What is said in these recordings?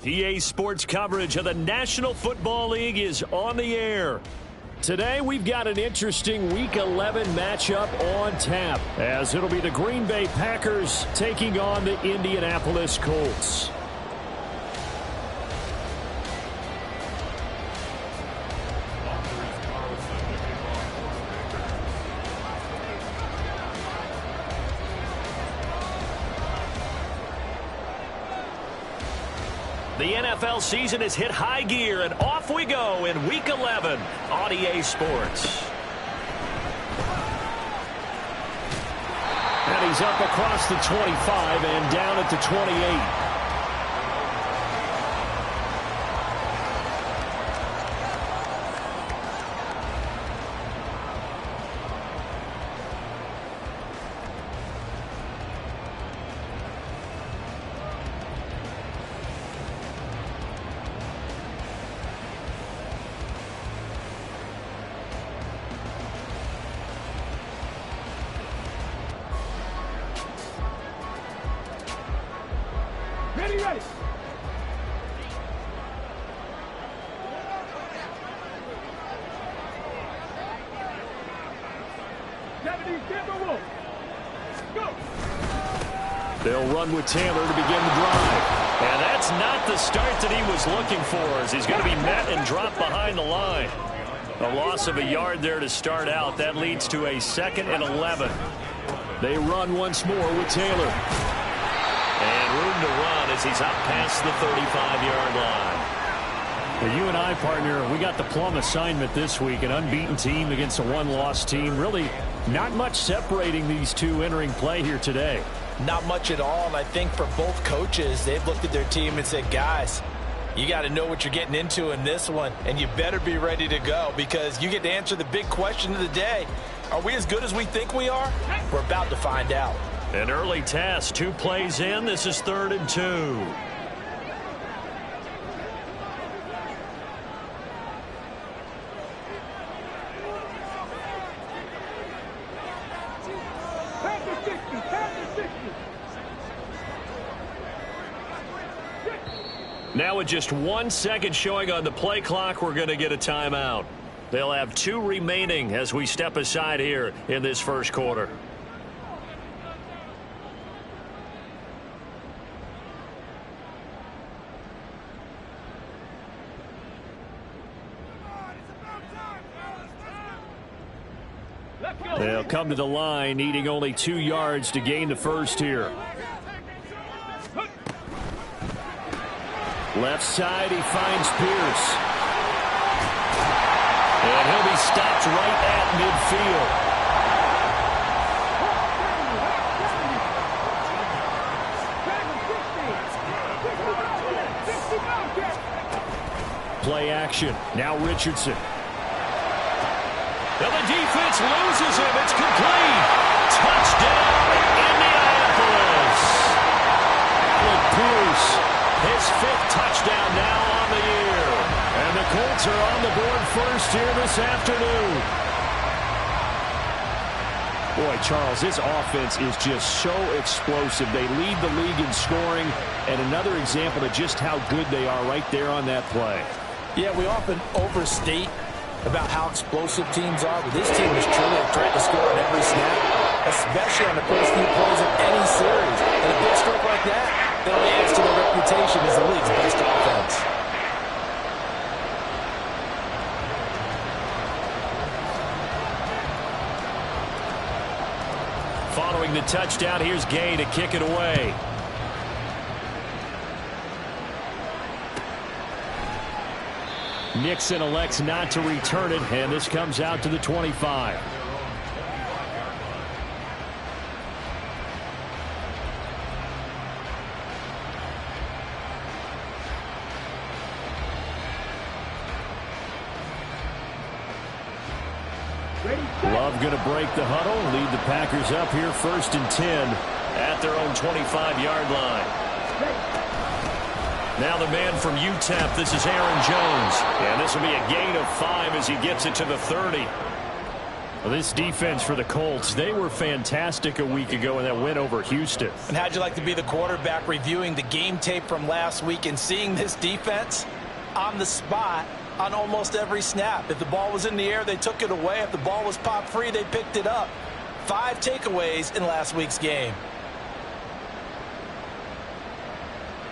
EA Sports coverage of the National Football League is on the air. Today, we've got an interesting Week 11 matchup on tap, as it'll be the Green Bay Packers taking on the Indianapolis Colts. The NFL season has hit high gear, and off we go in Week 11 on EA Sports. And he's up across the 25 and down at the 28. Ready. Go. They'll run with Taylor to begin the drive. And that's not the start that he was looking for, as he's going to be met and dropped behind the line. A loss of a yard there to start out. That leads to a 2nd and 11. They run once more with Taylor. And room to run as he's out past the 35-yard line. Well, you and I, partner, we got the plum assignment this week. An unbeaten team against a one-loss team. Really not much separating these two entering play here today. Not much at all, and I think for both coaches, they've looked at their team and said, guys, you got to know what you're getting into in this one, and you better be ready to go, because you get to answer the big question of the day. Are we as good as we think we are? We're about to find out. An early test, 2 plays in. This is 3rd and 2. Now with just 1 second showing on the play clock, we're going to get a timeout. They'll have 2 remaining as we step aside here in this first quarter. They'll come to the line, needing only 2 yards to gain the first here. Left side, he finds Pierce. And he'll be stopped right at midfield. Play action. Now Richardson. And the defense loses him. It's complete. Touchdown, Indianapolis. Alec Pierce, his 5th touchdown now on the year. And the Colts are on the board first here this afternoon. Boy, Charles, this offense is just so explosive. They lead the league in scoring, and another example of just how good they are right there on that play. Yeah, we often overstate about how explosive teams are, but this team is truly a threat to score on every snap, especially on the first few plays of any series. And a big stroke like that, it only adds to their reputation as the league's best offense. Following the touchdown, here's Gay to kick it away. Nixon elects not to return it, and this comes out to the 25. Love going to break the huddle, lead the Packers up here 1st and 10 at their own 25-yard line. Now the man from UTEP, this is Aaron Jones. And this will be a gain of 5 as he gets it to the 30. Well, this defense for the Colts, they were fantastic a week ago in that win over Houston. And how'd you like to be the quarterback reviewing the game tape from last week and seeing this defense on the spot on almost every snap? If the ball was in the air, they took it away. If the ball was popped free, they picked it up. 5 takeaways in last week's game.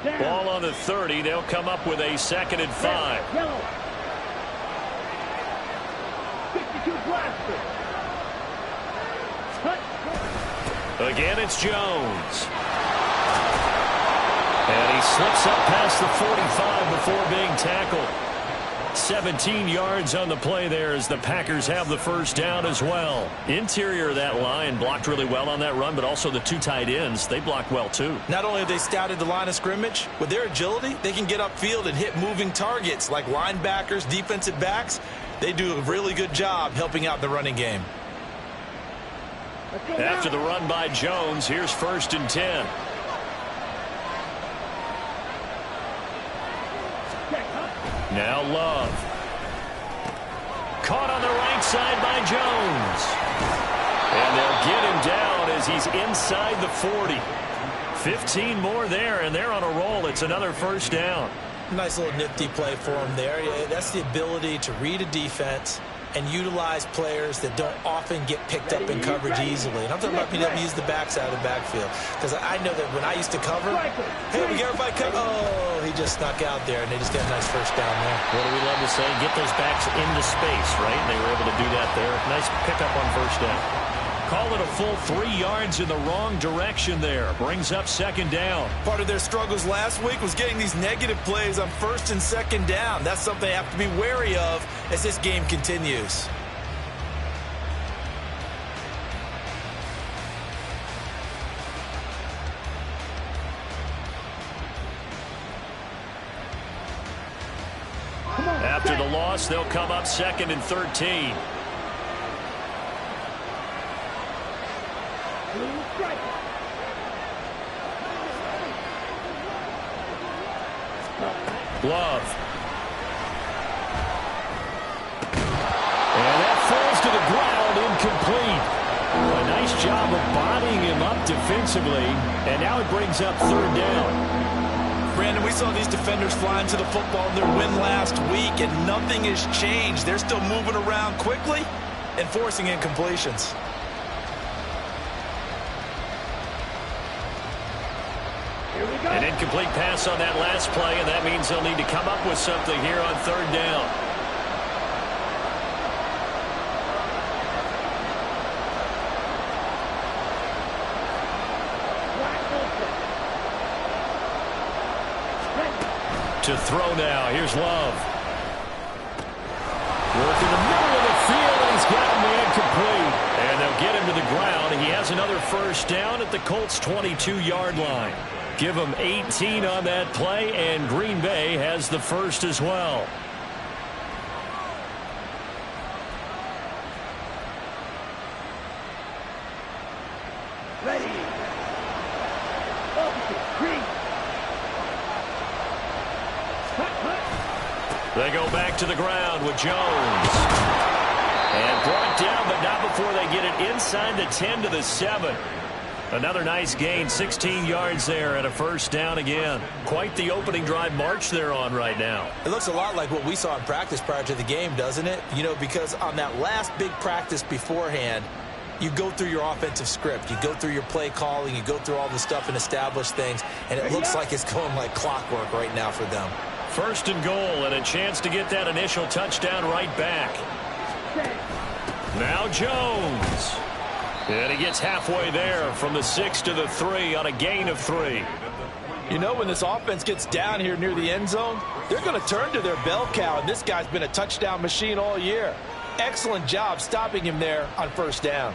Ball on the 30. They'll come up with a 2nd and 5. Again, it's Jones. And he slips up past the 45 before being tackled. 17 yards on the play there as the Packers have the first down as well. Interior of that line blocked really well on that run, but also the 2 tight ends, they blocked well too. Not only have they scouted the line of scrimmage, with their agility, they can get upfield and hit moving targets like linebackers, defensive backs. They do a really good job helping out the running game. After the run by Jones, here's 1st and 10. Now Love. Caught on the right side by Jones. And they'll get him down as he's inside the 40. 15 more there, and they're on a roll. It's another first down. Nice little nifty play for him there. Yeah, that's the ability to read a defense and utilize players that don't often get picked up in coverage easily. And I'm talking about being able to use the backside of the backfield. Because I know that when I used to cover, hey, we got everybody cover. Oh, he just snuck out there, and they just got a nice first down there. What do we love to say? Get those backs into space, right? And they were able to do that there. Nice pickup on first down. Call it a full 3 yards in the wrong direction there. Brings up 2nd down. Part of their struggles last week was getting these negative plays on 1st and 2nd down. That's something they have to be wary of as this game continues. After the loss, they'll come up 2nd and 13. Love. And that falls to the ground, incomplete. A nice job of bodying him up defensively, and now it brings up 3rd down. Brandon, we saw these defenders flying to the football in their win last week, and nothing has changed. They're still moving around quickly and forcing incompletions. An incomplete pass on that last play, and that means they'll need to come up with something here on 3rd down. To throw now. Here's Love. Work in the middle of the field, and he's got him incomplete. And they'll get him to the ground. He has another first down at the Colts' 22-yard line. Give them 18 on that play, and Green Bay has the first as well. Ready. They go back to the ground with Jones. And brought down, but not before they get it inside the 10 to the 7. Another nice gain, 16 yards there, and a first down again. Quite the opening drive march they're on right now. It looks a lot like what we saw in practice prior to the game, doesn't it? You know, because on that last big practice beforehand, you go through your offensive script. You go through your play calling. You go through all the stuff and establish things. And it looks like it's going like clockwork right now for them. 1st and goal, and a chance to get that initial touchdown right back. Now Jones. And he gets halfway there from the 6 to the 3 on a gain of 3. You know, when this offense gets down here near the end zone, they're going to turn to their bell cow, and this guy's been a touchdown machine all year. Excellent job stopping him there on 1st down.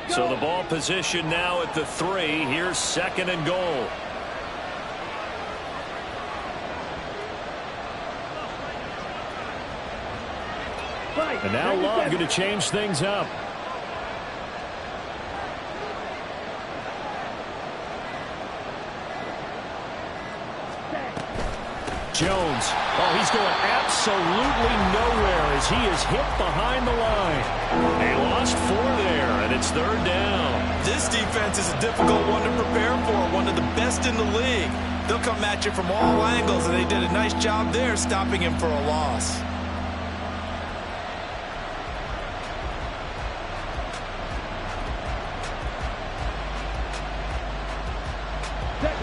So the ball position now at the 3. Here's 2nd and goal. And now Love going to change things up. Jones. Oh, he's going absolutely nowhere as he is hit behind the line. They lost 4 there, and it's 3rd down. This defense is a difficult one to prepare for, one of the best in the league. They'll come at you from all angles, and they did a nice job there stopping him for a loss.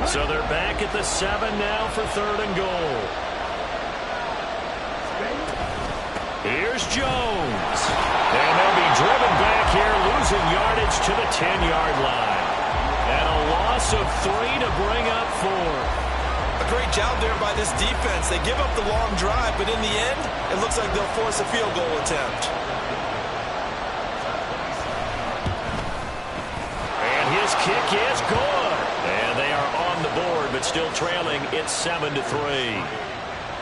So they're back at the 7 now for 3rd and goal. Here's Jones. And they'll be driven back here, losing yardage to the 10-yard line. And a loss of 3 to bring up 4. A great job there by this defense. They give up the long drive, but in the end, it looks like they'll force a field goal attempt. And his kick is good. And they are on the board, but still trailing. It's 7-3.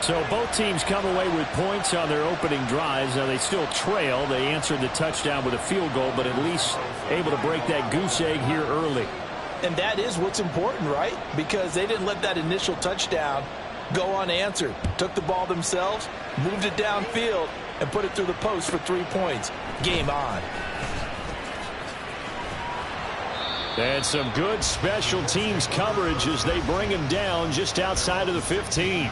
So both teams come away with points on their opening drives. Now they still trail. They answered the touchdown with a field goal, but at least able to break that goose egg here early. And that is what's important, right? Because they didn't let that initial touchdown go unanswered. Took the ball themselves, moved it downfield, and put it through the post for 3 points. Game on. And some good special teams coverage as they bring him down just outside of the 15.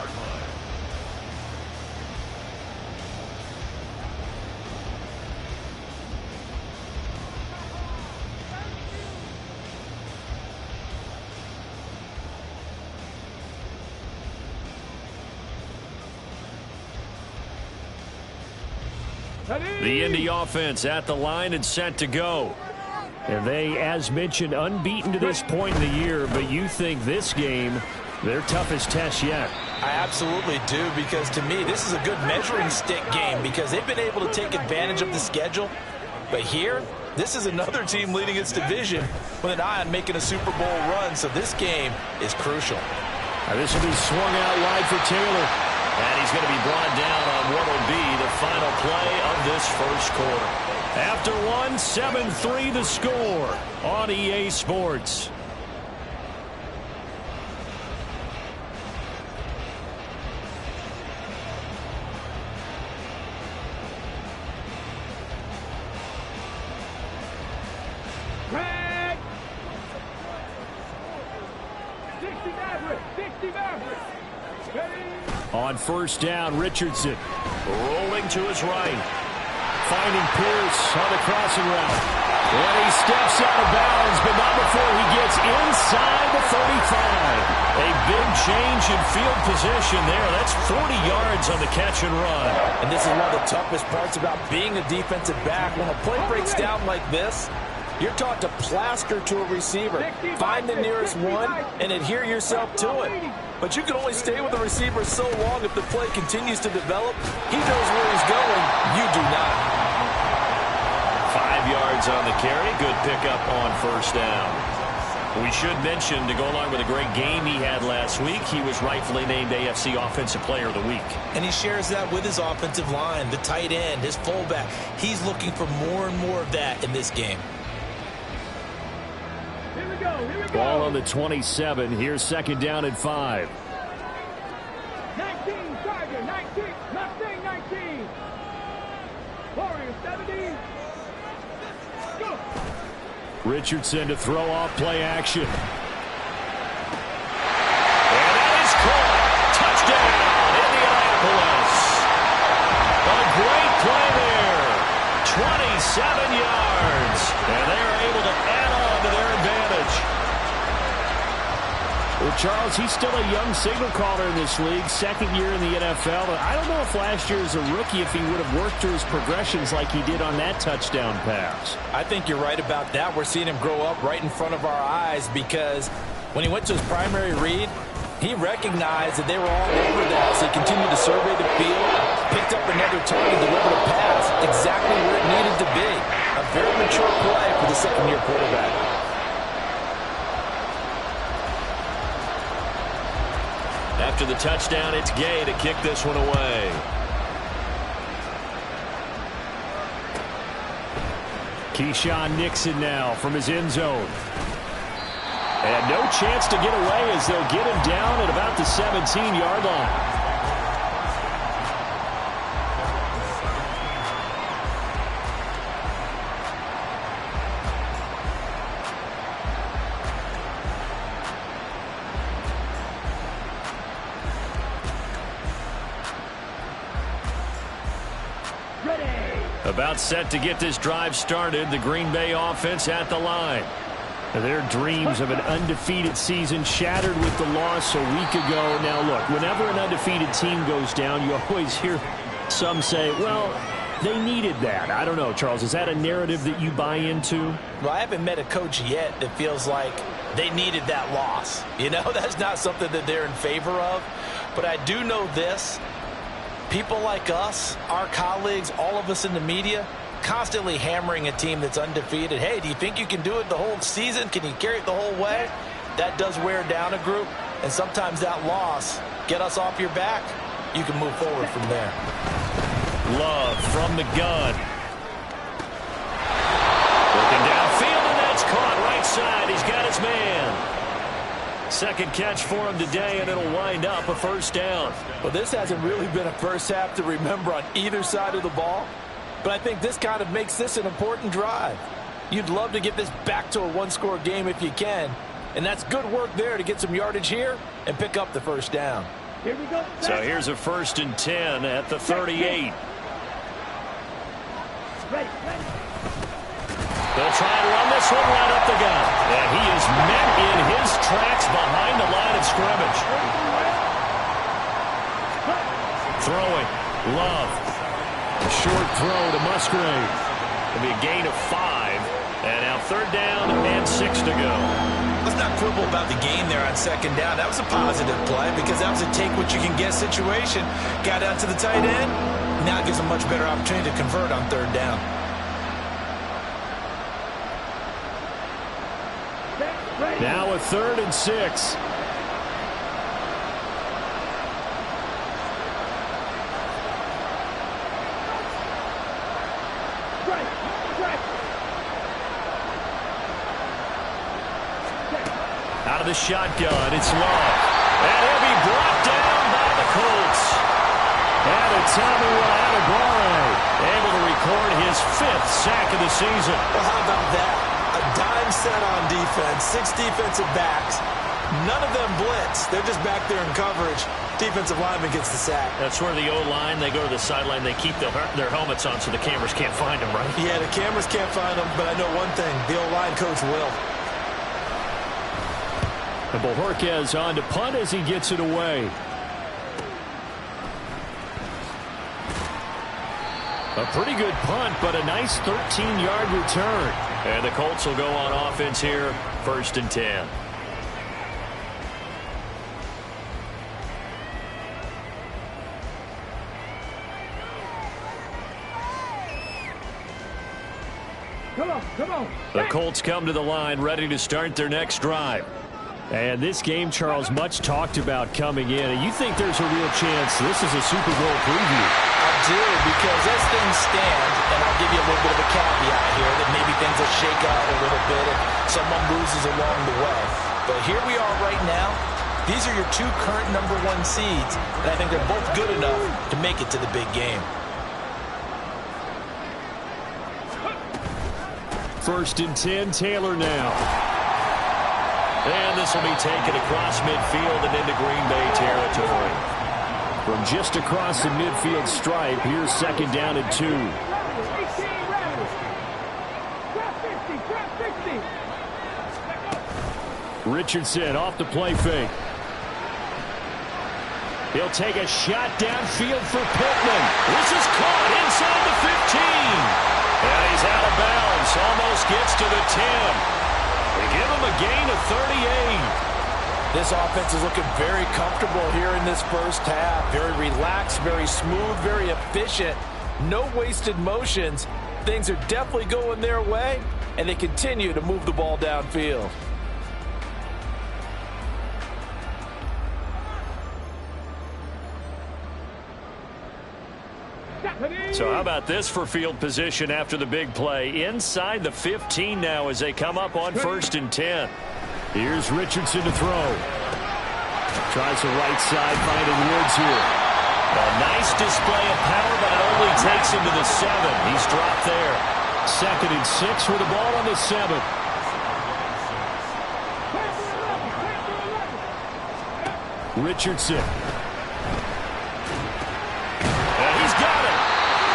The Indy offense at the line and set to go. And they, as mentioned, unbeaten to this point in the year, but you think this game, their toughest test yet. I absolutely do, because to me, this is a good measuring stick game because they've been able to take advantage of the schedule. But here, this is another team leading its division with an eye on making a Super Bowl run, so this game is crucial. Now this will be swung out wide for Taylor. And he's going to be brought down on what will be the final play of this first quarter. After 1, 7-3 the score on EA Sports. Craig! 60 Maverick! 60 Maverick! On first down, Richardson. Rolling to his right. Finding Pierce on the crossing route. And he steps out of bounds, but not before he gets inside the 35. A big change in field position there. That's 40 yards on the catch and run. And this is one of the toughest parts about being a defensive back. When a play breaks down like this, you're taught to plaster to a receiver. Find the nearest one and adhere yourself to it. But you can only stay with the receiver so long if the play continues to develop. He knows where he's going. You do not. 5 yards on the carry. Good pickup on first down. We should mention, to go along with a great game he had last week, he was rightfully named AFC Offensive Player of the Week. And he shares that with his offensive line, the tight end, his fullback. He's looking for more and more of that in this game. Here we go, here we go. Ball on the 27. Here's second down and 5. 19, Tiger, 19, Mustang 19. Warrior 70. Go. Richardson to throw off play action. And that is caught. Touchdown, Indianapolis. A great play there. 27 yards. And they are able to add on to their advantage. Well, Charles, he's still a young signal caller in this league, second year in the NFL. I don't know if last year as a rookie, if he would have worked through his progressions like he did on that touchdown pass. I think you're right about that. We're seeing him grow up right in front of our eyes because when he went to his primary read, he recognized that they were all over that, so he continued to survey the field, picked up another target, delivered a pass exactly where it needed to be. A very mature play for the second-year quarterback. After the touchdown, it's Gay to kick this one away. Keyshawn Nixon now from his end zone. And no chance to get away as they'll get him down at about the 17-yard line. About set to get this drive started, the Green Bay offense at the line. Their dreams of an undefeated season shattered with the loss a week ago. Now, look, whenever an undefeated team goes down, you always hear some say, well, they needed that. I don't know, Charles. Is that a narrative that you buy into? Well, I haven't met a coach yet that feels like they needed that loss. You know, that's not something that they're in favor of. But I do know this. People like us, our colleagues, all of us in the media, constantly hammering a team that's undefeated. Hey, do you think you can do it the whole season? Can you carry it the whole way? That does wear down a group. And sometimes that loss, get us off your back, you can move forward from there. Love from the gun. Looking downfield, and that's caught right side. He's got his man. Second catch for him today, and it'll wind up a first down. Well, this hasn't really been a first half to remember on either side of the ball, but I think this kind of makes this an important drive. You'd love to get this back to a one-score game if you can, and that's good work there to get some yardage here and pick up the first down. Here we go. So here's a 1st and 10 at the 38. Ready. They'll try and run this one right up the gut. And he is met in his tracks behind the line of scrimmage. Throwing. Love. A short throw to Musgrave. It'll be a gain of 5. And now 3rd down and 6 to go. Let's not quibble about the gain there on 2nd down. That was a positive play because that was a take-what-you-can-get situation. Got out to the tight end. Now it gives a much better opportunity to convert on 3rd down. Now a 3rd and 6. Out of the shotgun, it's Love. And he'll be brought down by the Colts. And a Tommy Adebawore able to record his 5th sack of the season. Well, how about that? A dime set on defense, 6 defensive backs. None of them blitz. They're just back there in coverage. Defensive lineman gets the sack. That's where the O-line, they go to the sideline, they keep their helmets on so the cameras can't find them, right? Yeah, the cameras can't find them, but I know one thing. The O-line coach will. And Bojorquez on to punt as he gets it away. A pretty good punt, but a nice 13-yard return. And the Colts will go on offense here, 1st and 10. Come on. The Colts come to the line, ready to start their next drive. And this game, Charles, much talked about coming in. And you think there's a real chance this is a Super Bowl preview? I do, because as things stand, and I'll give you a little bit of a caveat here, that maybe things will shake out a little bit if someone loses along the way. But here we are right now. These are your 2 current #1 seeds, and I think they're both good enough to make it to the big game. 1st and 10, Taylor now. And this will be taken across midfield and into Green Bay territory. From just across the midfield stripe, here's 2nd down and 2. Richardson off the play fake. He'll take a shot downfield for Pittman. This is caught inside the 15. And he's out of bounds. Almost gets to the 10. They give him a gain of 38. This offense is looking very comfortable here in this first half. Very relaxed, very smooth, very efficient. No wasted motions. Things are definitely going their way, and they continue to move the ball downfield. So how about this for field position after the big play? Inside the 15 now as they come up on 1st and 10. Here's Richardson to throw. Tries the right side, finding Woods here. A nice display of power, but it only takes him to the 7. He's dropped there. 2nd and 6 with the ball on the 7. Richardson. And he's got it.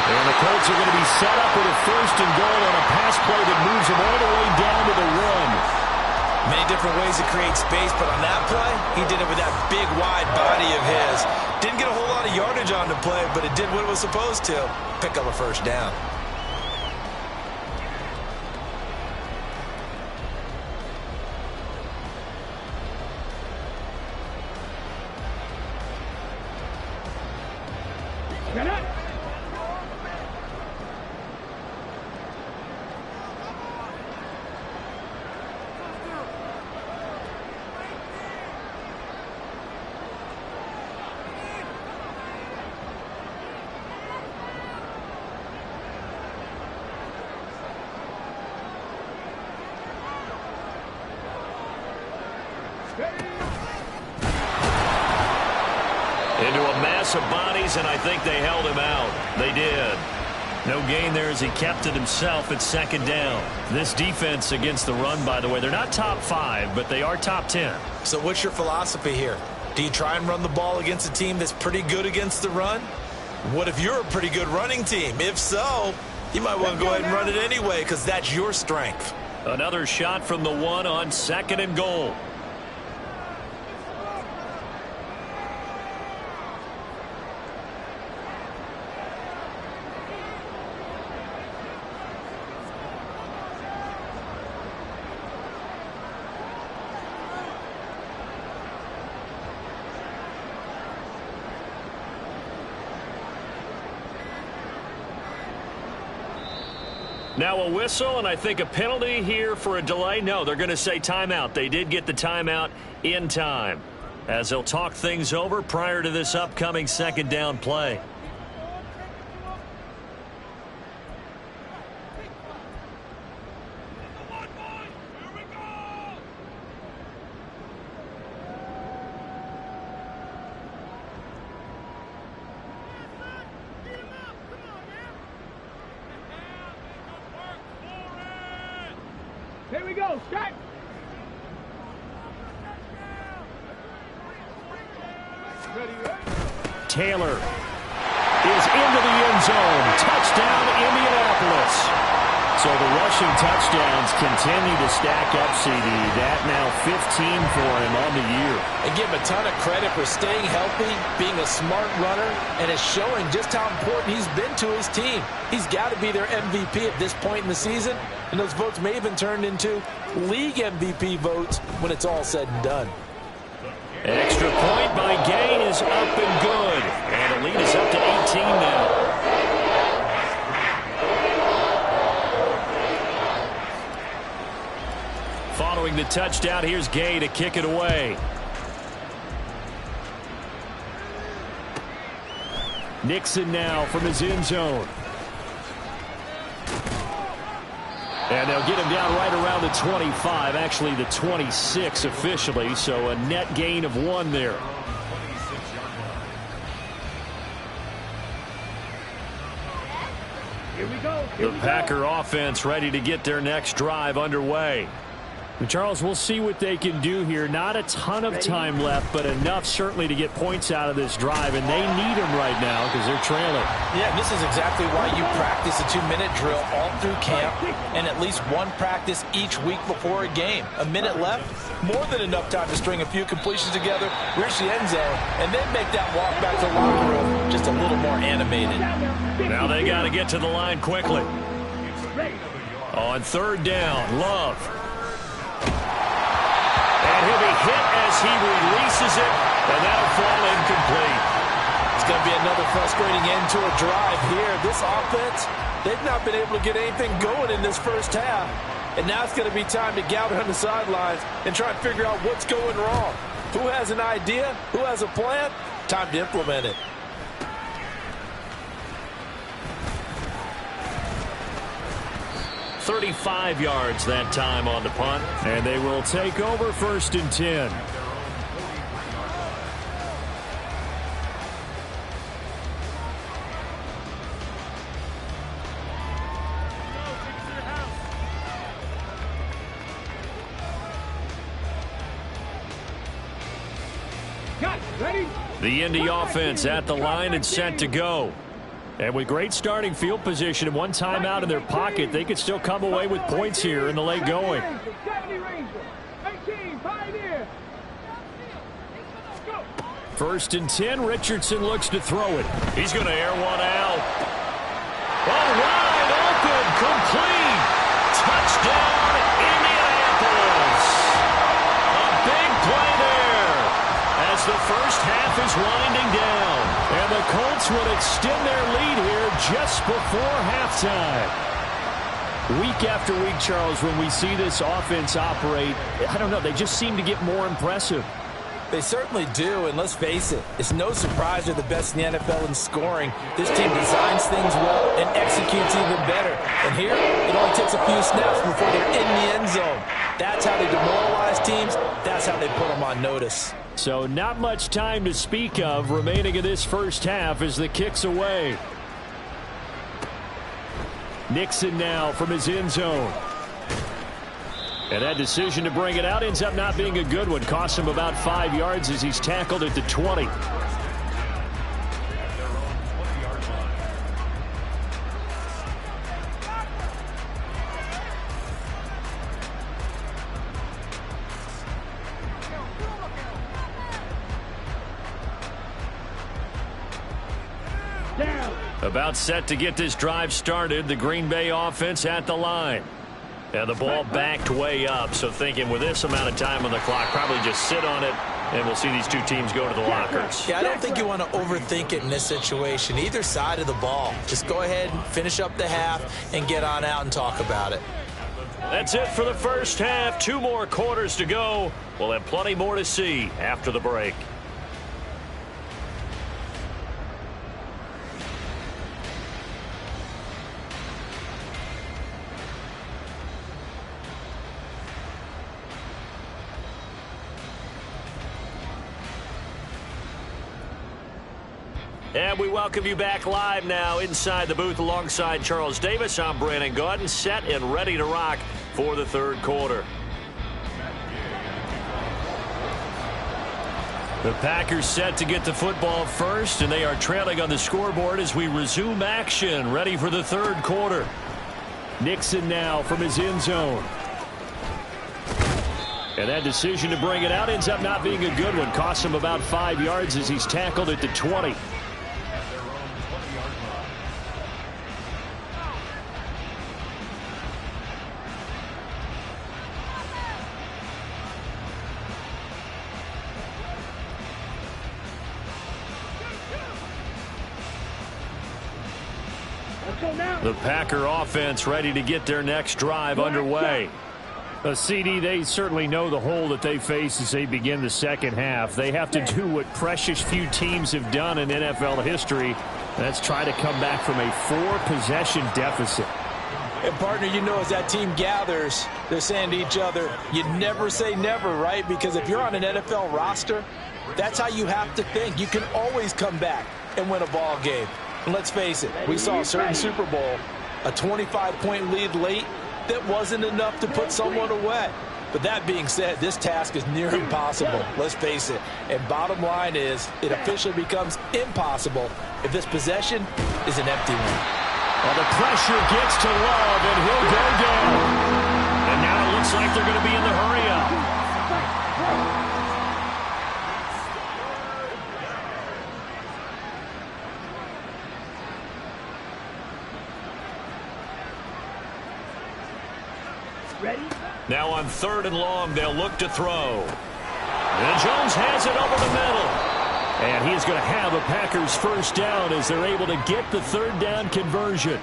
And the Colts are going to be set up with a 1st and goal on a pass play that moves them all the way down to the 1. Many different ways to create space, but on that play, he did it with that big, wide body of his. Didn't get a whole lot of yardage on the play, but it did what it was supposed to. Pick up a 1st down. Get up. Into a mass of bodies, and I think they held him out. They did. No gain there as he kept it himself at 2nd down. This defense against the run, by the way, they're not top 5, but they are top 10. So what's your philosophy here? Do you try and run the ball against a team that's pretty good against the run? What if you're a pretty good running team? If so, you might want to go ahead and run it anyway because that's your strength. Another shot from the 1 on 2nd and goal. Now a whistle, and I think a penalty here for a delay. No, they're going to say timeout. They did get the timeout in time, as they'll talk things over prior to this upcoming 2nd down play. Here we go, strike. Taylor is into the end zone. Touchdown, Indianapolis. So the rushing touchdowns continue to stack up, CD. That now 15 for him on the year. And give him a ton of credit for staying healthy, being a smart runner, and it's showing just how important he's been to his team. He's got to be their MVP at this point in the season, and those votes may even turn into league MVP votes when it's all said and done. Extra point by Gay is up and good. And the lead is up to 18 now. Following the touchdown, here's Gay to kick it away. Nixon now from his end zone. And they'll get him down right around the 25, actually the 26 officially, so a net gain of 1 there. Here we go. The Packer offense ready to get their next drive underway. Charles, we'll see what they can do here. Not a ton of time left, but enough certainly to get points out of this drive, and they need them right now because they're trailing. Yeah, this is exactly why you practice a 2-minute drill all through camp and at least one practice each week before a game. A minute left, more than enough time to string a few completions together, reach the end zone, and then make that walk back to the locker room just a little more animated. Now they got to get to the line quickly. On 3rd down, Love. And he'll be hit as he releases it, and that'll fall incomplete. It's going to be another frustrating end to a drive here. This offense, they've not been able to get anything going in this first half. And now it's going to be time to gather on the sidelines and try and figure out what's going wrong. Who has an idea? Who has a plan? Time to implement it. $35 yards that time on the punt, and they will take over 1st and 10. Got it. Ready? The Indy offense at the line and set to go. And with great starting field position and one timeout in their pocket, they could still come away with points here in the late going. 1st and 10, Richardson looks to throw it. He's going to air one out. Oh, wide open, complete. Touchdown, Indianapolis. A big play there as the first half is winding down. And the Colts would extend their lead here just before halftime. Week after week, Charles, when we see this offense operate, I don't know, they just seem to get more impressive. They certainly do, and let's face it, it's no surprise they're the best in the NFL in scoring. This team designs things well and executes even better. And here, it only takes a few snaps before they're in the end zone. That's how they demoralize teams. That's how they put them on notice. So not much time to speak of remaining in this first half as the kick's away. Nixon now from his end zone. And that decision to bring it out ends up not being a good one. Costs him about 5 yards as he's tackled at the 20. About set to get this drive started. The Green Bay offense at the line. And the ball backed way up, so thinking with this amount of time on the clock, probably just sit on it, and we'll see these two teams go to the lockers. Yeah, I don't think you want to overthink it in this situation. Either side of the ball. Just go ahead and finish up the half and get on out and talk about it. That's it for the first half. 2 more quarters to go. We'll have plenty more to see after the break. And we welcome you back live now inside the booth alongside Charles Davis. I'm Brandon Gaudin, set and ready to rock for the third quarter. The Packers set to get the football first, and they are trailing on the scoreboard as we resume action, ready for the third quarter. Nixon now from his end zone. And that decision to bring it out ends up not being a good one. Costs him about 5 yards as he's tackled at the 20. The Packer offense ready to get their next drive underway. CD, they certainly know the hole that they face as they begin the second half. They have to do what precious few teams have done in NFL history. That's try to come back from a 4-possession deficit. And, partner, you know, as that team gathers, they're saying to each other, you never say never, right? Because if you're on an NFL roster, that's how you have to think. You can always come back and win a ball game. And let's face it, we saw a certain Super Bowl, a 25-point lead late that wasn't enough to put someone away. But that being said, this task is near impossible. Let's face it. And bottom line is, it officially becomes impossible if this possession is an empty one. Well, the pressure gets to Love, and he'll go down. And now it looks like they're going to be in the hurry-up. Now on 3rd and long, they'll look to throw. And Jones has it over the middle. And he's going to have a Packers first down as they're able to get the 3rd down conversion.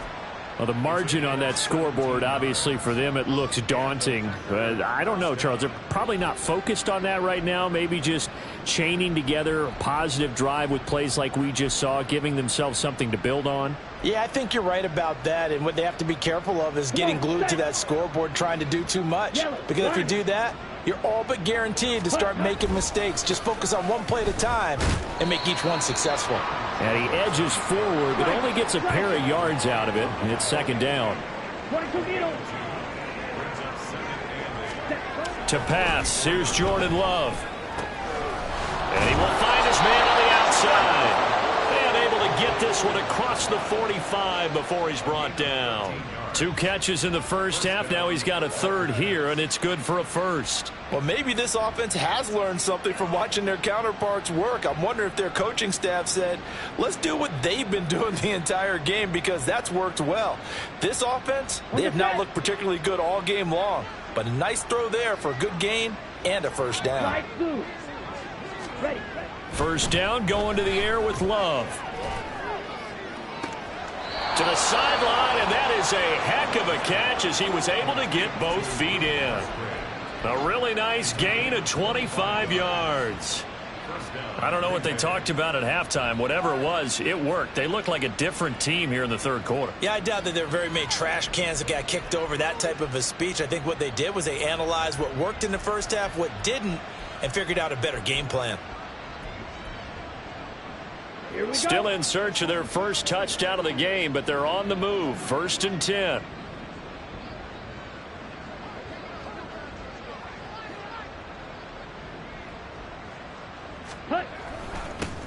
Well, the margin on that scoreboard, obviously for them, it looks daunting. But I don't know, Charles. They're probably not focused on that right now. Maybe just chaining together a positive drive with plays like we just saw, giving themselves something to build on. Yeah, I think you're right about that. And what they have to be careful of is getting glued to that scoreboard trying to do too much. Because if you do that, you're all but guaranteed to start making mistakes. Just focus on one play at a time and make each one successful. And he edges forward, but only gets a pair of yards out of it, and it's 2nd down. To pass, here's Jordan Love. And he will find his man on the outside. And able to get this this one across the 45 before he's brought down. 2 catches in the first half. Now he's got a third here, and it's good for a first. Well, maybe this offense has learned something from watching their counterparts work. I'm wondering if their coaching staff said, let's do what they've been doing the entire game, because that's worked well. This offense, they have not looked particularly good all game long, but a nice throw there for a good gain and a first down. First down, going to the air with Love. To the sideline, and that is a heck of a catch as he was able to get both feet in. A really nice gain of 25 yards. I don't know what they talked about at halftime. Whatever it was, it worked. They looked like a different team here in the third quarter. Yeah, I doubt that there are very many trash cans that got kicked over, that type of a speech. I think what they did was they analyzed what worked in the first half, what didn't, and figured out a better game plan. Still in search of their first touchdown of the game, but they're on the move. 1st and 10.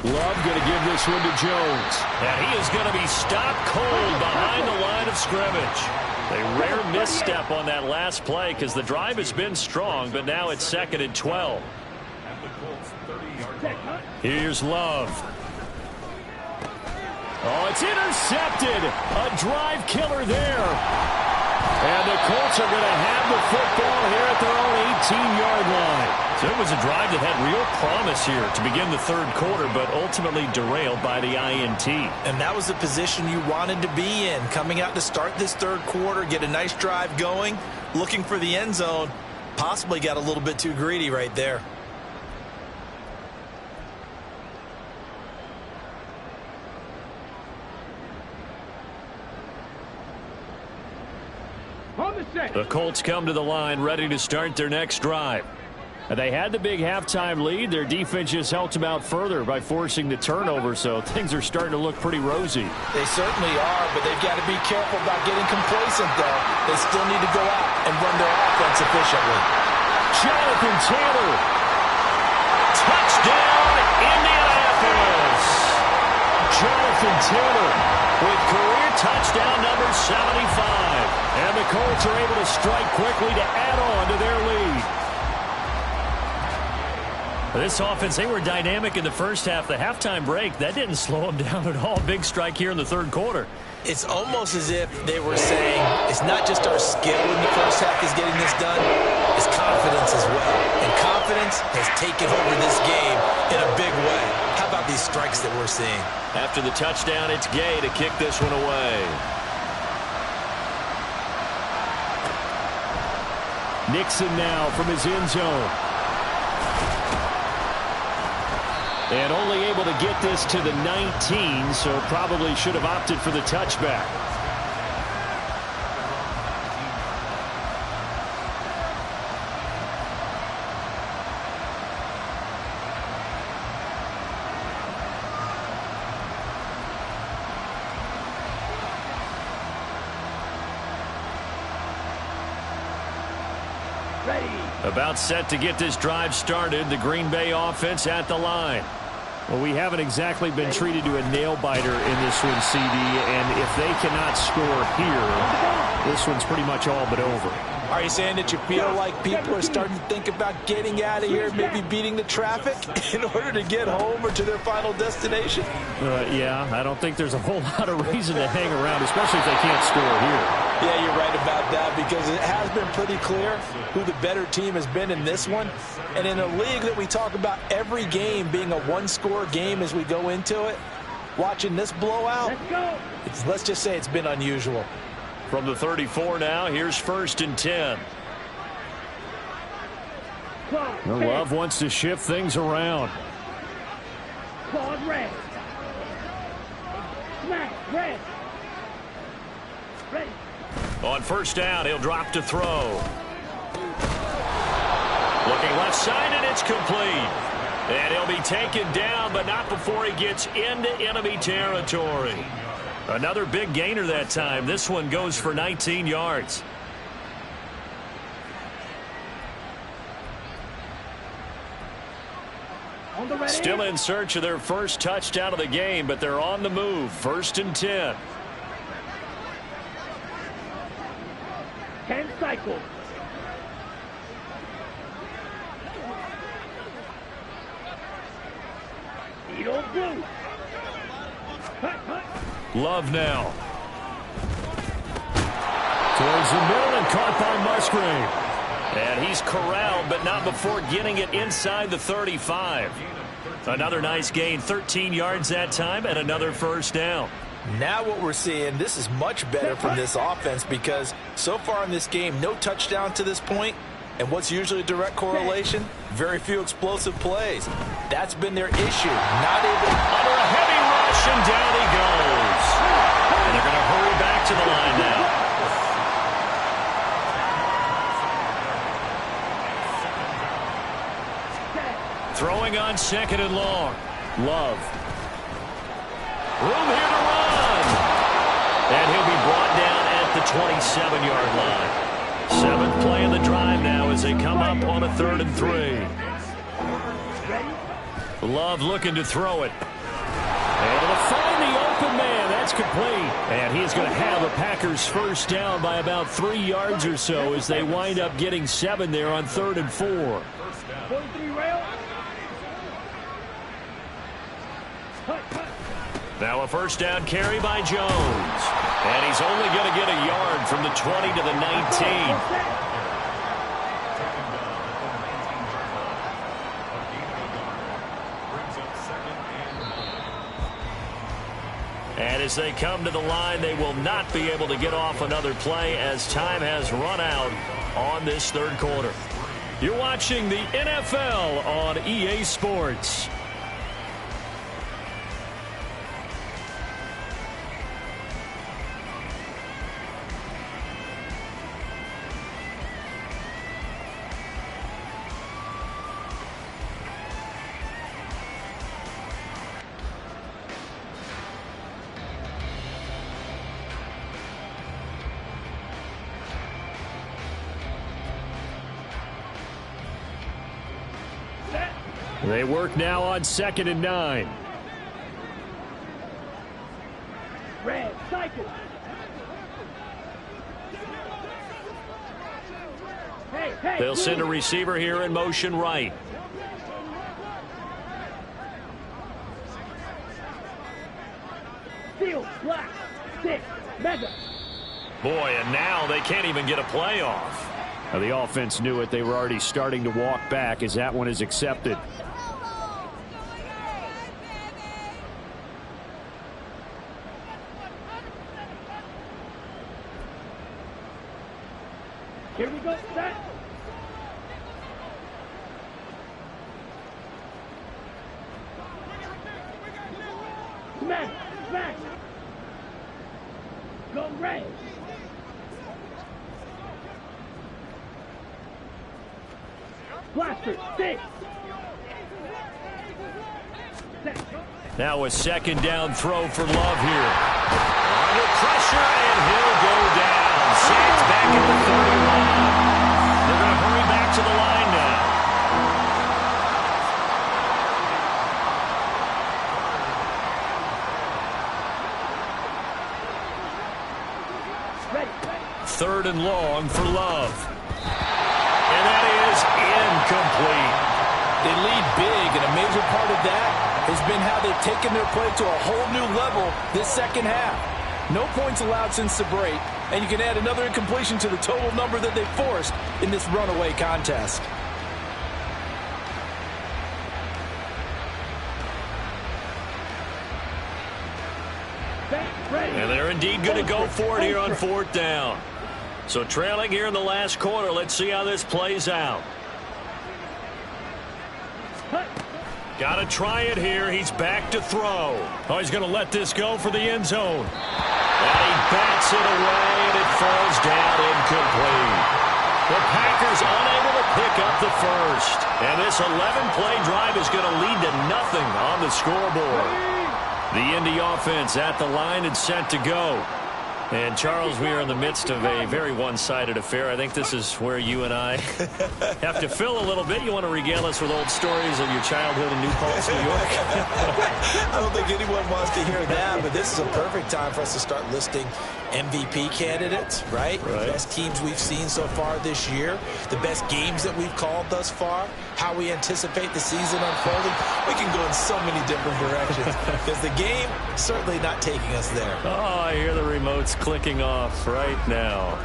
Love going to give this one to Jones. And he is going to be stopped cold behind the line of scrimmage. A rare misstep on that last play because the drive has been strong, but now it's 2nd and 12. Here's Love. Oh, it's intercepted. A drive killer there. And the Colts are going to have the football here at their own 18-yard line. So it was a drive that had real promise here to begin the third quarter, but ultimately derailed by the INT. And that was the position you wanted to be in, coming out to start this third quarter, get a nice drive going, looking for the end zone. Possibly got a little bit too greedy right there. The Colts come to the line ready to start their next drive. They had the big halftime lead. Their defense just helped them out further by forcing the turnover, so things are starting to look pretty rosy. They certainly are, but they've got to be careful about getting complacent, though. They still need to go out and run their offense efficiently. Jonathan Taylor. Touchdown, Indianapolis. Jonathan Taylor with career touchdown number 75. And the Colts are able to strike quickly to add on to their lead. This offense, they were dynamic in the first half. The halftime break, that didn't slow them down at all. Big strike here in the third quarter. It's almost as if they were saying, it's not just our skill in the first half is getting this done, it's confidence as well. And confidence has taken over this game in a big way. How about these strikes that we're seeing? After the touchdown, it's Gay to kick this one away. Nixon now from his end zone. And only able to get this to the 19, so probably should have opted for the touchback. About set to get this drive started. The Green Bay offense at the line. Well, we haven't exactly been treated to a nail-biter in this one, CD, and if they cannot score here, this one's pretty much all but over. Are you saying that you feel like people are starting to think about getting out of here, maybe beating the traffic in order to get home or to their final destination? Yeah, I don't think there's a whole lot of reason to hang around, especially if they can't score here. Yeah, you're right about that, because it has been pretty clear who the better team has been in this one. And in a league that we talk about every game being a one-score game as we go into it, watching this blowout, let's just say it's been unusual. From the 34 now, here's 1st and 10. Love wants to shift things around. Red. Smack, red. Ready. On 1st down, he'll drop to throw. Looking left side, and it's complete. And he'll be taken down, but not before he gets into enemy territory. Another big gainer that time. This one goes for 19 yards. Still in search of their first touchdown of the game, but they're on the move. 1st and 10. 10 cycles. Blue. Love now. Towards the middle and caught by Musgrave. And he's corralled, but not before getting it inside the 35. Another nice gain, 13 yards that time, and another first down. Now what we're seeing, this is much better from this offense because so far in this game, no touchdown to this point. And what's usually a direct correlation? Very few explosive plays. That's been their issue. Not able under a heavy rush, and down he goes. And they're going to hurry back to the line now. Throwing on 2nd and long. Love. Room here to run. And he'll be brought down at the 27-yard line. 7th play of the drive now as they come up on a 3rd and 3. Love looking to throw it. And to find the open man. That's complete. And he's going to have the Packers first down by about 3 yards or so as they wind up getting 7 there on 3rd and 4. Now a first down carry by Jones. And he's only going to get a yard from the 20 to the 19. And as they come to the line, they will not be able to get off another play as time has run out on this 3rd quarter. You're watching the NFL on EA Sports. They work now on 2nd and 9. Red cycle. They'll send a receiver here in motion right. Steel, black, 6, mega. Boy, and now they can't even get a play off. Now the offense knew it. They were already starting to walk back as that one is accepted. Here we go, set. Smash, smash. Go red. Blaster, 6. Now a 2nd down throw for Love here. Under pressure, and he'll go down. Saints back at the 31. They're going to hurry back to the line now. Ready. 3rd and long for Love. And that is incomplete. They lead big, and a major part of that has been how they've taken their play to a whole new level this 2nd half. No points allowed since the break, and you can add another incompletion to the total number that they forced in this runaway contest. And they're indeed going to go for it here on 4th down. So trailing here in the last quarter, let's see how this plays out. Got to try it here. He's back to throw. Oh, he's going to let this go for the end zone. And he bats it away, and it falls down incomplete. The Packers unable to pick up the first. And this 11-play drive is going to lead to nothing on the scoreboard. The Indy offense at the line and set to go. And, Charles, we are in the midst of a very one-sided affair. I think this is where you and I have to fill a little bit. You want to regale us with old stories of your childhood in New Paltz, New York? I don't think anyone wants to hear that, but this is a perfect time for us to start listing MVP candidates, right? The best teams we've seen so far this year, the best games that we've called thus far, how we anticipate the season unfolding. We can go in so many different directions because the game certainly not taking us there. Oh, I hear the remotes clicking off right now.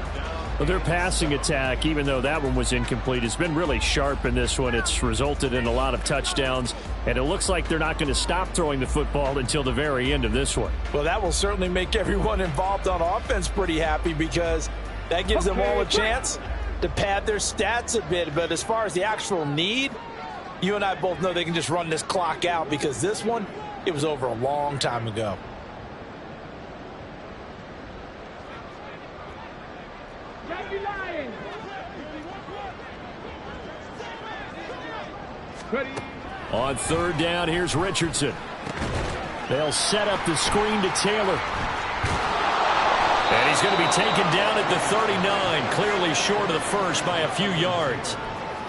Well, their passing attack, even though that one was incomplete, has been really sharp in this one. It's resulted in a lot of touchdowns, and it looks like they're not going to stop throwing the football until the very end of this one. Well, that will certainly make everyone involved on offense pretty happy because that gives them all a chance to pad their stats a bit. But as far as the actual need, you and I both know they can just run this clock out because this one, it was over a long time ago. On third down, here's Richardson. They'll set up the screen to Taylor. And he's going to be taken down at the 39, clearly short of the first by a few yards.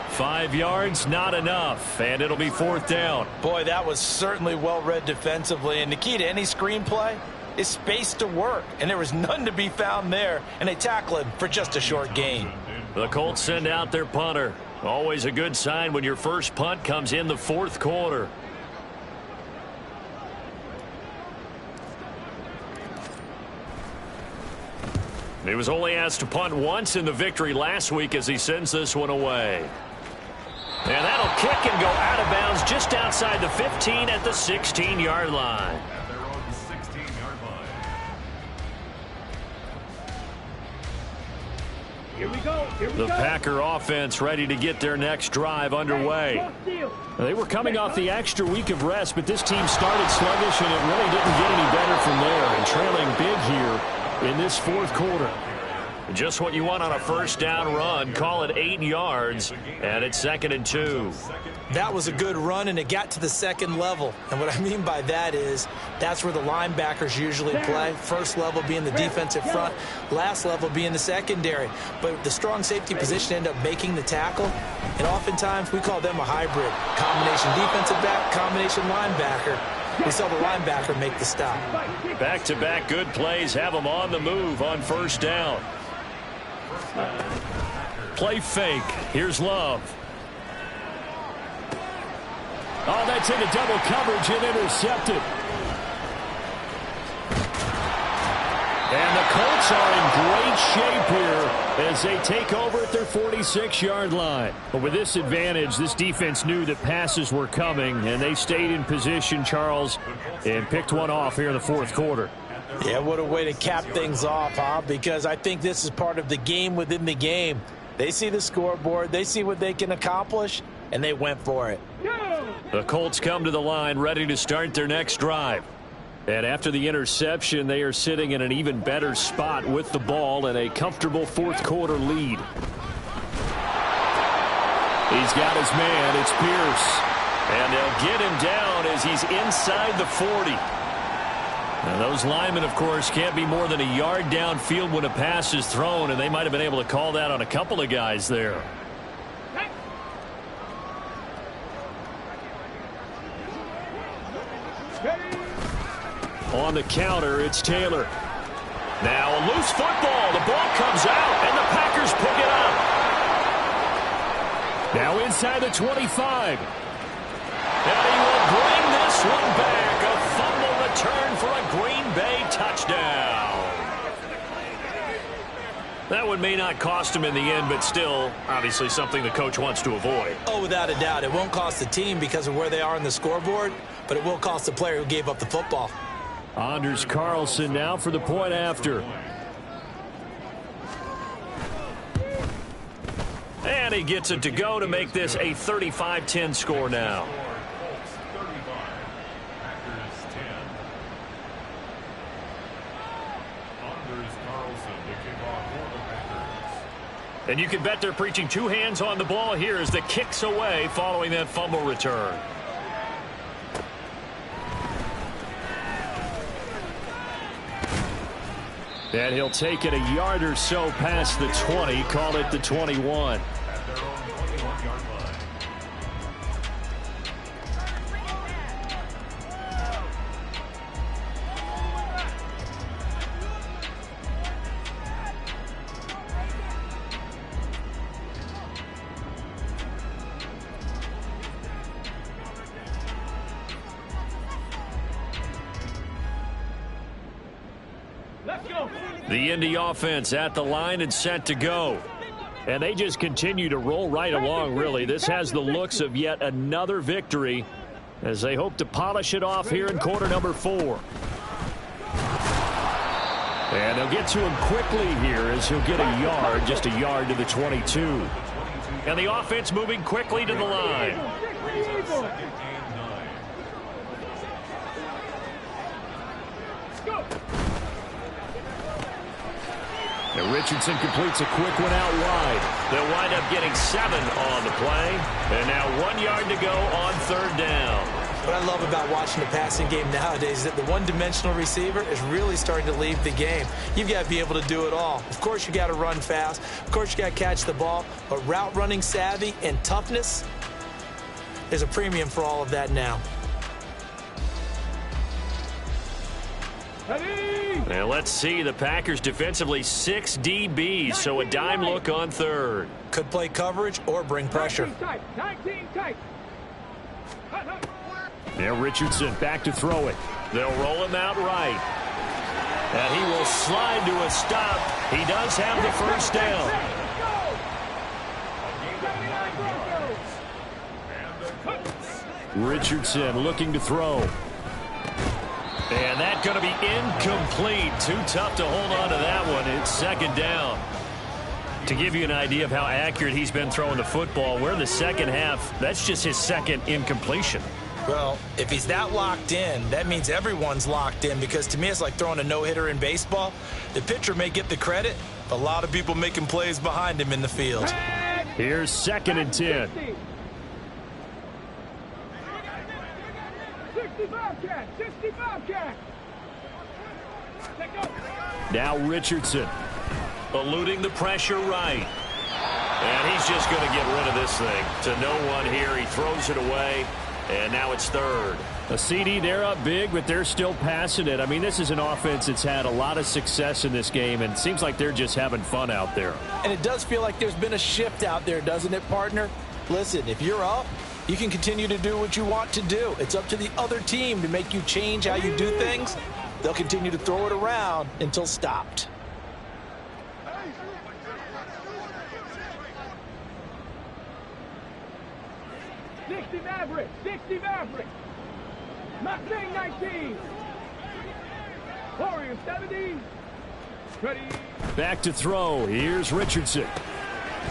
5 yards, not enough, and it'll be fourth down. Boy, that was certainly well-read defensively, and the key to any screenplay is space to work, and there was none to be found there, and they tackle him for just a short gain. The Colts send out their punter. Always a good sign when your first punt comes in the fourth quarter. He was only asked to punt once in the victory last week as he sends this one away. And that'll kick and go out of bounds just outside the 15 at the 16-yard line. Here we go. The Packer offense ready to get their next drive underway. They were coming off the extra week of rest, but this team started sluggish, and it really didn't get any better from there. And trailing big here in this fourth quarter. Just what you want on a first down run. Call it 8 yards, and it's 2nd and 2. That was a good run, and it got to the second level. And what I mean by that is that's where the linebackers usually play. First level being the defensive front, last level being the secondary. But the strong safety position ended up making the tackle, and oftentimes we call them a hybrid. Combination defensive back, combination linebacker. We saw the linebacker make the stop. Back-to-back good plays have them on the move on first down. Play fake. Here's Love. Oh, that's into double coverage and intercepted. And the Colts are in great shape here as they take over at their 46-yard line. But with this advantage, this defense knew that passes were coming, and they stayed in position, Charles, and picked one off here in the fourth quarter. Yeah, what a way to cap things off, huh? Because I think this is part of the game within the game. They see the scoreboard, they see what they can accomplish, and they went for it. The Colts come to the line ready to start their next drive. And after the interception, they are sitting in an even better spot with the ball and a comfortable fourth quarter lead. He's got his man. It's Pierce. And they'll get him down as he's inside the 40. Now, those linemen, of course, can't be more than a yard downfield when a pass is thrown, and they might have been able to call that on a couple of guys there. On the counter, it's Taylor. Now a loose football. The ball comes out, and the Packers pick it up. Now inside the 25. And he will bring this one back. A fumble return for a Green Bay touchdown. That one may not cost him in the end, but still, obviously something the coach wants to avoid. Oh, without a doubt. It won't cost the team because of where they are on the scoreboard, but it will cost the player who gave up the football. Anders Carlson now for the point after. And he gets it to go to make this a 35-10 score now. And you can bet they're preaching two hands on the ball here as the kick's away following that fumble return. And he'll take it a yard or so past the 20, call it the 21. The Indy offense at the line and set to go. And they just continue to roll right along, really. This has the looks of yet another victory as they hope to polish it off here in quarter number 4. And they'll get to him quickly here as he'll get a yard, just a yard to the 22. And the offense moving quickly to the line. And Richardson completes a quick one out wide. They'll wind up getting 7 on the play. And now 1 yard to go on 3rd down. What I love about watching the passing game nowadays is that the one-dimensional receiver is really starting to leave the game. You've got to be able to do it all. Of course, you got to run fast. Of course, you got to catch the ball. But route running savvy and toughness, there's a premium for all of that now. And let's see, the Packers defensively 6 DBs, so a dime look on 3rd. Could play coverage or bring pressure. 19 tight. Now Richardson back to throw it. They'll roll him out right. And he will slide to a stop. He does have the first down. Richardson looking to throw. And that's going to be incomplete. Too tough to hold on to that one. It's 2nd down. To give you an idea of how accurate he's been throwing the football, we're in the second half. That's just his 2nd incompletion. Well, if he's that locked in, that means everyone's locked in, because to me it's like throwing a no-hitter in baseball. The pitcher may get the credit, a lot of people making plays behind him in the field. Here's 2nd and 10. 65 catch. Now Richardson eluding the pressure right. And he's just going to get rid of this thing. To no one here. He throws it away. And now it's 3rd. A CD, they're up big, but they're still passing it. I mean, this is an offense that's had a lot of success in this game, and it seems like they're just having fun out there. And it does feel like there's been a shift out there, doesn't it, partner? Listen, if you're up, you can continue to do what you want to do. It's up to the other team to make you change how you do things. They'll continue to throw it around until stopped. Sixty Maverick. Mustang 19. Warrior 70. Ready. Back to throw. Here's Richardson.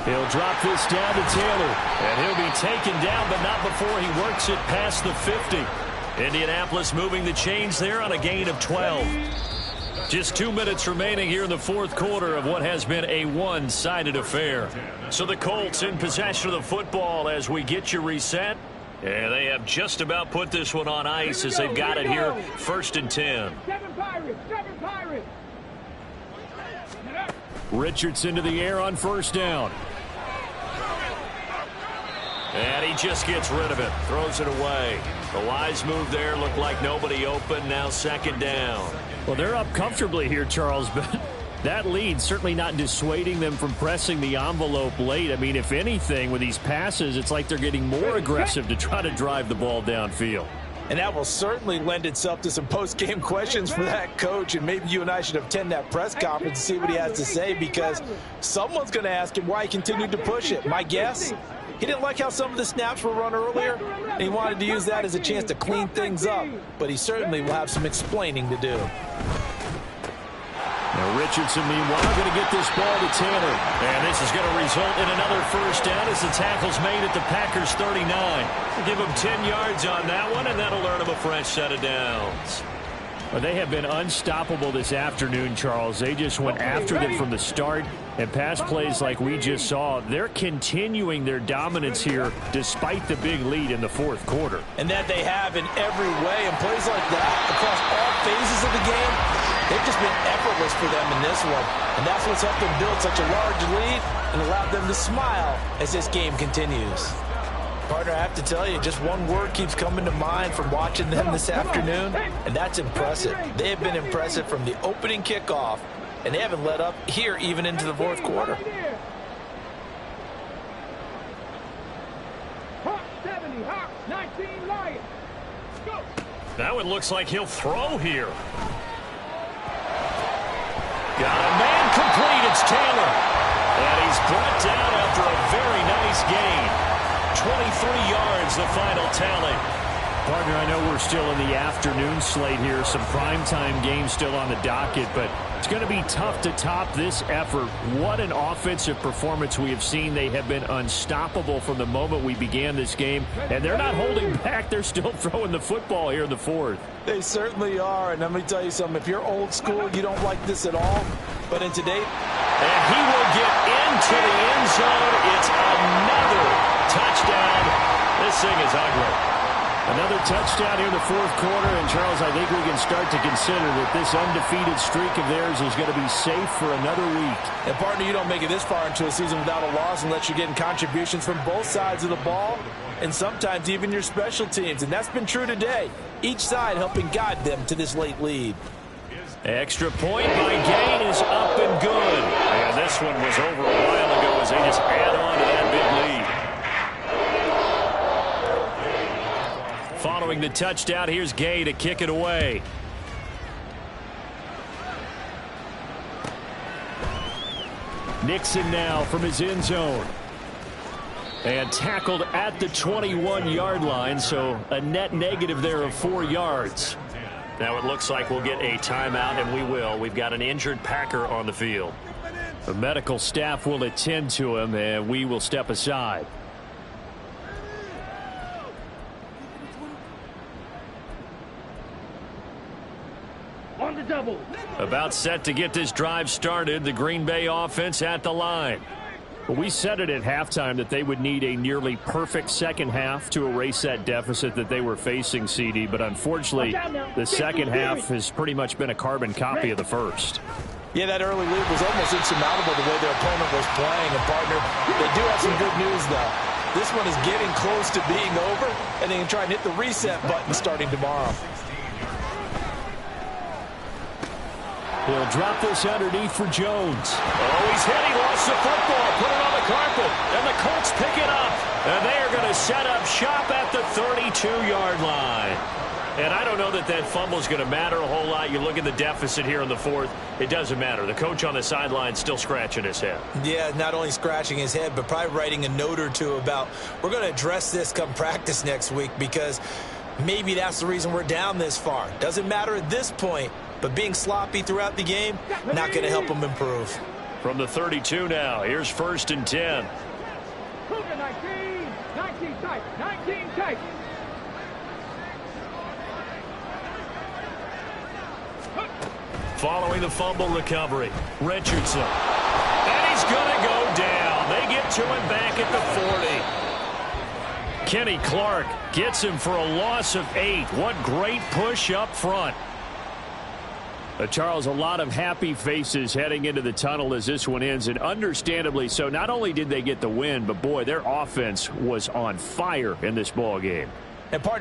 He'll drop this down to Taylor. And he'll be taken down, but not before he works it past the 50. Indianapolis moving the chains there on a gain of 12. Just 2 minutes remaining here in the 4th quarter of what has been a one-sided affair. So the Colts in possession of the football as we get you reset. And they have just about put this one on ice as they've got it here, 1st and 10. 7 Pirates. Richardson to the air on 1st down. And he just gets rid of it, throws it away. The wise move there, looked like nobody open, now 2nd down. Well, they're up comfortably here, Charles, but that lead certainly not dissuading them from pressing the envelope late. I mean, if anything, with these passes, it's like they're getting more aggressive to try to drive the ball downfield. And that will certainly lend itself to some post-game questions for that coach. And maybe you and I should attend that press conference and see what he has to say, because someone's going to ask him why he continued to push it. My guess, he didn't like how some of the snaps were run earlier, and he wanted to use that as a chance to clean things up. But he certainly will have some explaining to do. Now Richardson, meanwhile, going to get this ball to Taylor. And this is going to result in another 1st down as the tackle's made at the Packers 39. Give them 10 yards on that one, and that'll earn them a fresh set of downs. Well, they have been unstoppable this afternoon, Charles. They just went after them from the start. And pass plays like we just saw, they're continuing their dominance here despite the big lead in the 4th quarter. And that they have in every way. And plays like that across all phases of the game, they've just just been effortless for them in this one. And that's what's helped them build such a large lead and allowed them to smile as this game continues. Partner, I have to tell you, just one word keeps coming to mind from watching them this afternoon, and that's impressive. They have been impressive from the opening kickoff, and they haven't let up here even into the fourth quarter. Hawk 70, Hawk 19, Lions. Go. Now it looks like he'll throw here. Got a man complete. It's Taylor. And he's brought down after a very nice gain. 23 yards, the final tally. Partner, I know we're still in the afternoon slate here. Some primetime games still on the docket, but it's going to be tough to top this effort. What an offensive performance we have seen. They have been unstoppable from the moment we began this game, and they're not holding back. They're still throwing the football here in the fourth. They certainly are, and let me tell you something. If you're old school, you don't like this at all, but in today... And he will get into the end zone. It's another touchdown. This thing is ugly. Another touchdown here in the fourth quarter, and Charles, I think we can start to consider that this undefeated streak of theirs is going to be safe for another week. And partner, you don't make it this far into a season without a loss unless you're getting contributions from both sides of the ball, and sometimes even your special teams, and that's been true today. Each side helping guide them to this late lead. Extra point by Gain is up and good. And this one was over a while ago as they just add on to that big lead. Following the touchdown, here's Gay to kick it away. Nixon now from his end zone. And tackled at the 21-yard line, so a net negative there of 4 yards. Now it looks like we'll get a timeout, and we will. We've got an injured Packer on the field. The medical staff will attend to him, and we will step aside. On the double. About set to get this drive started. The Green Bay offense at the line. We said it at halftime that they would need a nearly perfect second half to erase that deficit that they were facing, CD. But unfortunately, the second half has pretty much been a carbon copy of the first. Yeah, that early lead was almost insurmountable the way their opponent was playing. And, partner, they do have some good news, though. This one is getting close to being over, and they can try and hit the reset button starting tomorrow. He'll drop this underneath for Jones. Oh, he's hit. He lost the football. Put it on the carpet. And the Colts pick it up. And they are going to set up shop at the 32-yard line. And I don't know that that fumble is going to matter a whole lot. You look at the deficit here in the fourth. It doesn't matter. The coach on the sideline still scratching his head. Yeah, not only scratching his head, but probably writing a note or two about we're going to address this come practice next week because maybe that's the reason we're down this far. Doesn't matter at this point. But being sloppy throughout the game, not going to help them improve. From the 32 now, here's 1st and 10. 19 tight, 19 tight. Following the fumble recovery, Richardson. And he's going to go down. They get to him back at the 40. Kenny Clark gets him for a loss of 8. What great push up front. Charles, a lot of happy faces heading into the tunnel as this one ends, and understandably so. Not only did they get the win, but boy, their offense was on fire in this ball game. And partner,